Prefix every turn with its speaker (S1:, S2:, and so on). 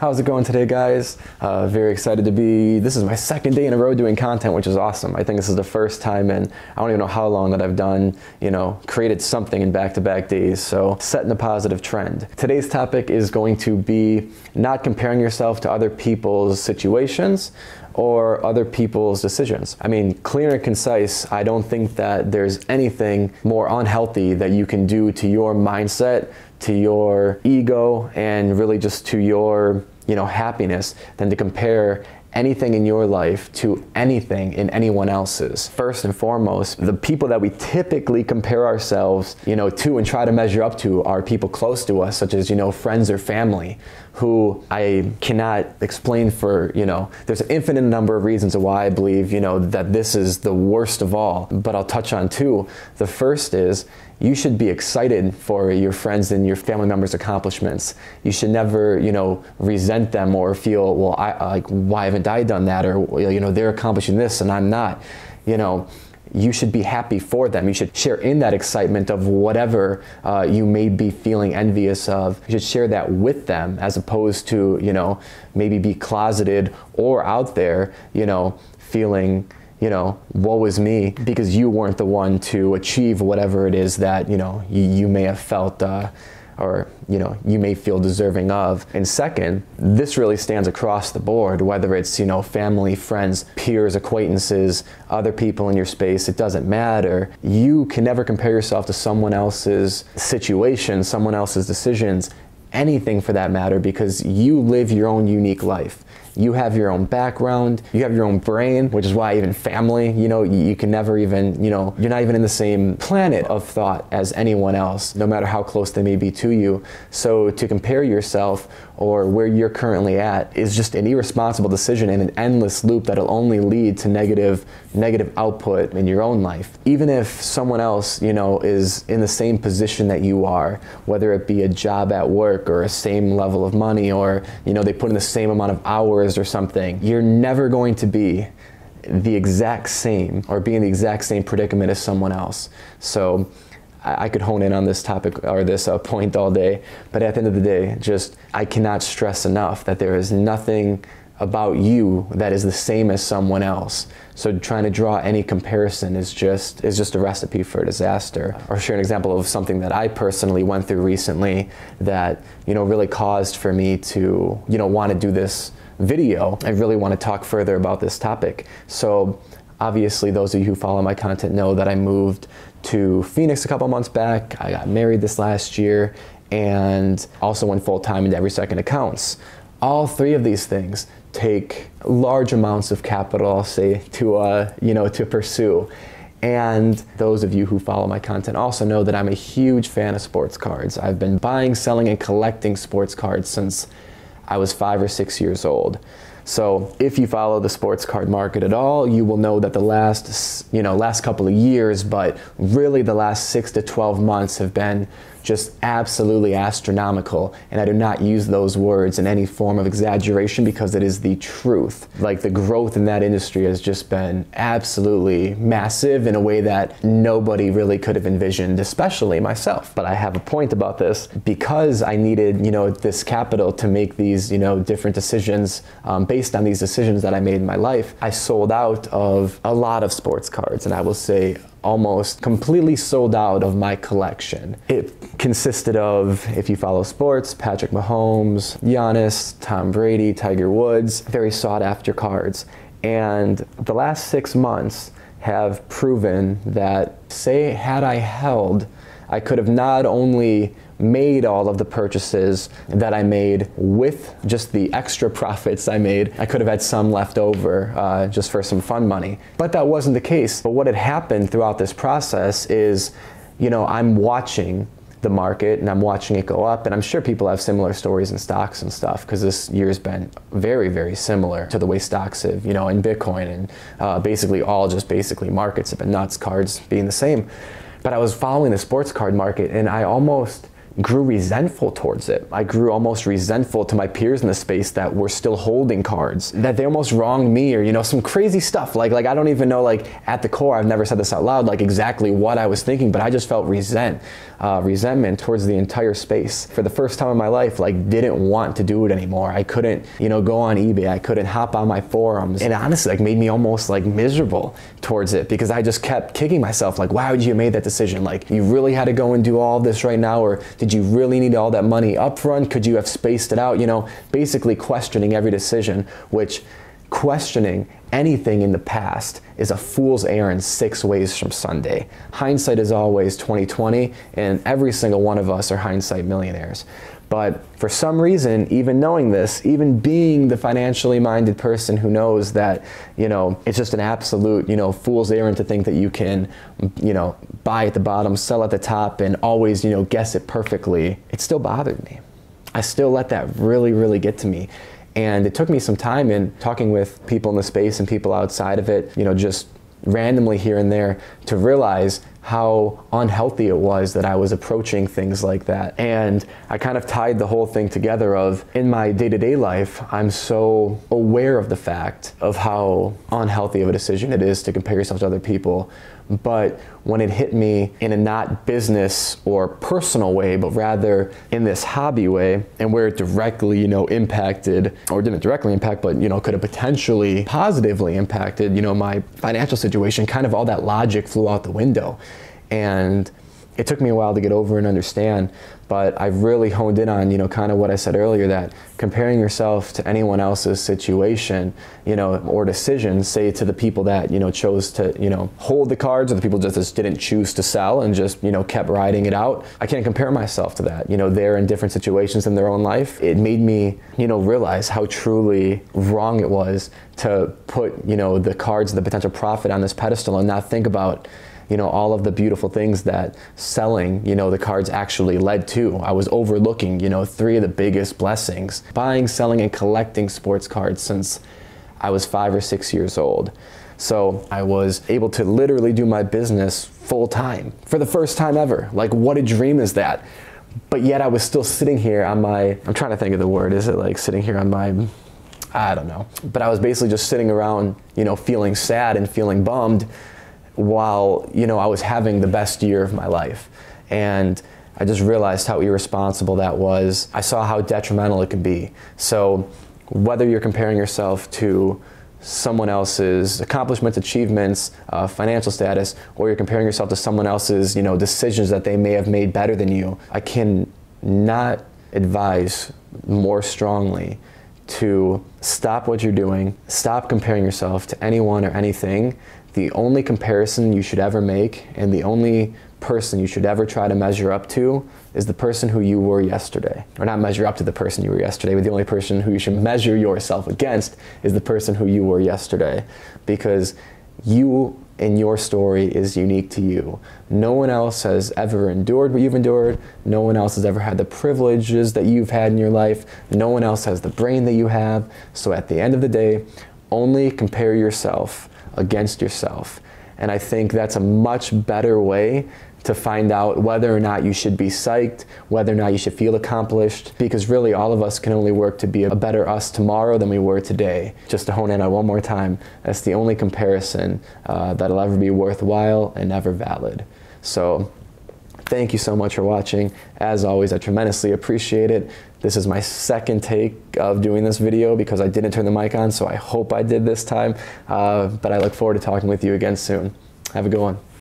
S1: How's it going today, guys? Very excited to be, this is my second day in a row doing content, which is awesome. I think this is the first time in, I don't even know how long that I've done, created something in back-to-back days. So setting a positive trend. Today's topic is going to be not comparing yourself to other people's situations or other people's decisions. I mean, clear and concise, I don't think that there's anything more unhealthy that you can do to your mindset, to your ego, and really just to your happiness than to compare anything in your life to anything in anyone else's. First and foremost, the people that we typically compare ourselves, to and try to measure up to are people close to us, such as, friends or family, who I cannot explain for, there's an infinite number of reasons why I believe, that this is the worst of all, but I'll touch on two. The first is, you should be excited for your friends and your family members' accomplishments. You should never, resent them or feel, well, why haven't I done that? Or, they're accomplishing this and I'm not. You should be happy for them. You should share in that excitement of whatever you may be feeling envious of. You should share that with them, as opposed to, maybe be closeted or out there, feeling, woe is me, because you weren't the one to achieve whatever it is that, you may have felt or you may feel deserving of. And second, this really stands across the board, whether it's, family, friends, peers, acquaintances, other people in your space, it doesn't matter. You can never compare yourself to someone else's situation, someone else's decisions, anything for that matter, because you live your own unique life. You have your own background, you have your own brain, which is why even family, you can never even, you're not even in the same planet of thought as anyone else, no matter how close they may be to you. So to compare yourself or where you're currently at is just an irresponsible decision and an endless loop that'll only lead to negative output in your own life. Even if someone else, is in the same position that you are, whether it be a job at work or a same level of money, or, they put in the same amount of hours or something, you're never going to be the exact same or be in the exact same predicament as someone else. So I could hone in on this topic or this point all day, but at the end of the day, I cannot stress enough that there is nothing about you that is the same as someone else. So trying to draw any comparison is just a recipe for disaster. Or share an example of something that I personally went through recently that, really caused for me to, want to do this video. I really want to talk further about this topic. So obviously those of you who follow my content know that I moved to Phoenix a couple months back. I got married this last year and also went full-time into Every Second Accounts. All three of these things take large amounts of capital, I'll say, to pursue. And those of you who follow my content also know that I'm a huge fan of sports cards. I've been buying, selling, and collecting sports cards since I was 5 or 6 years old. So if you follow the sports card market at all, you will know that the last couple of years, but really the last 6 to 12 months have been just absolutely astronomical. And I do not use those words in any form of exaggeration because it is the truth. Like, the growth in that industry has just been absolutely massive in a way that nobody really could have envisioned, especially myself. But I have a point about this. Because I needed, this capital to make these, different decisions based on these decisions that I made in my life, I sold out of a lot of sports cards, and I will say almost completely sold out of my collection. It consisted of, if you follow sports, Patrick Mahomes, Giannis, Tom Brady, Tiger Woods, very sought after cards. And the last 6 months have proven that, had I held, I could have not only made all of the purchases that I made with just the extra profits I made, I could have had some left over just for some fun money. But that wasn't the case. But what had happened throughout this process is, I'm watching the market and I'm watching it go up, and I'm sure people have similar stories in stocks and stuff, because this year's been very, very similar to the way stocks have, in Bitcoin and basically markets have been nuts, cards being the same. But I was following the sports card market and I almost grew resentful towards it. I grew almost resentful to my peers in the space that were still holding cards, that they almost wronged me, or, you know, some crazy stuff. Like I don't even know, like at the core, I've never said this out loud, like exactly what I was thinking, but I just felt resentment towards the entire space. For the first time in my life, like didn't want to do it anymore. I couldn't, you know, go on eBay. I couldn't hop on my forums. And honestly, like made me almost like miserable towards it, because I just kept kicking myself like, why would you have made that decision? Like you really had to go and do all this right now, or did you really need all that money up front? Could you have spaced it out? You know, basically questioning every decision, which questioning anything in the past is a fool's errand 6 ways from Sunday. Hindsight is always 20/20, and every single one of us are hindsight millionaires. But for some reason, even knowing this, even being the financially minded person who knows that, you know, it's just an absolute, you know, fool's errand to think that you can, you know, buy at the bottom, sell at the top, and always, you know, guess it perfectly, it still bothered me. I still let that really, really get to me. And it took me some time in talking with people in the space and people outside of it, you know, just randomly here and there, to realize how unhealthy it was that I was approaching things like that. And I kind of tied the whole thing together of, in my day-to-day life, I'm so aware of the fact of how unhealthy of a decision it is to compare yourself to other people. But when it hit me in a not business or personal way, but rather in this hobby way, and where it directly, you know, impacted, or didn't directly impact, but, you know, could have potentially positively impacted, you know, my financial situation, kind of all that logic flew out the window. And it took me a while to get over and understand, but I've really honed in on, you know, kind of what I said earlier, that comparing yourself to anyone else's situation, you know, or decisions, say to the people that, you know, chose to, you know, hold the cards, or the people just didn't choose to sell and just, you know, kept riding it out. I can't compare myself to that. You know, they're in different situations in their own life. It made me, you know, realize how truly wrong it was to put, you know, the cards, the potential profit on this pedestal and not think about, you know, all of the beautiful things that selling, you know, the cards actually led to. I was overlooking, you know, 3 of the biggest blessings: buying, selling, and collecting sports cards since I was 5 or 6 years old. So I was able to literally do my business full time for the first time ever. Like, what a dream is that? But yet I was still sitting here on my, I'm trying to think of the word, is it like sitting here on my, I don't know. But I was basically just sitting around, you know, feeling sad and feeling bummed, while, you know, I was having the best year of my life. And I just realized how irresponsible that was. I saw how detrimental it can be. So whether you're comparing yourself to someone else's accomplishments, achievements, financial status, or you're comparing yourself to someone else's, you know, decisions that they may have made better than you, I can not advise more strongly to stop what you're doing, stop comparing yourself to anyone or anything. The only comparison you should ever make, and the only person you should ever try to measure up to, is the person who you were yesterday. Or not measure up to the person you were yesterday, but the only person who you should measure yourself against is the person who you were yesterday. Because you and your story is unique to you. No one else has ever endured what you've endured. No one else has ever had the privileges that you've had in your life. No one else has the brain that you have. So at the end of the day, only compare yourself against yourself. And I think that's a much better way to find out whether or not you should be psyched, whether or not you should feel accomplished, because really all of us can only work to be a better us tomorrow than we were today. Just to hone in on one more time, that's the only comparison that'll ever be worthwhile and ever valid. So thank you so much for watching. As always, I tremendously appreciate it. This is my second take of doing this video because I didn't turn the mic on, so I hope I did this time. But I look forward to talking with you again soon. Have a good one.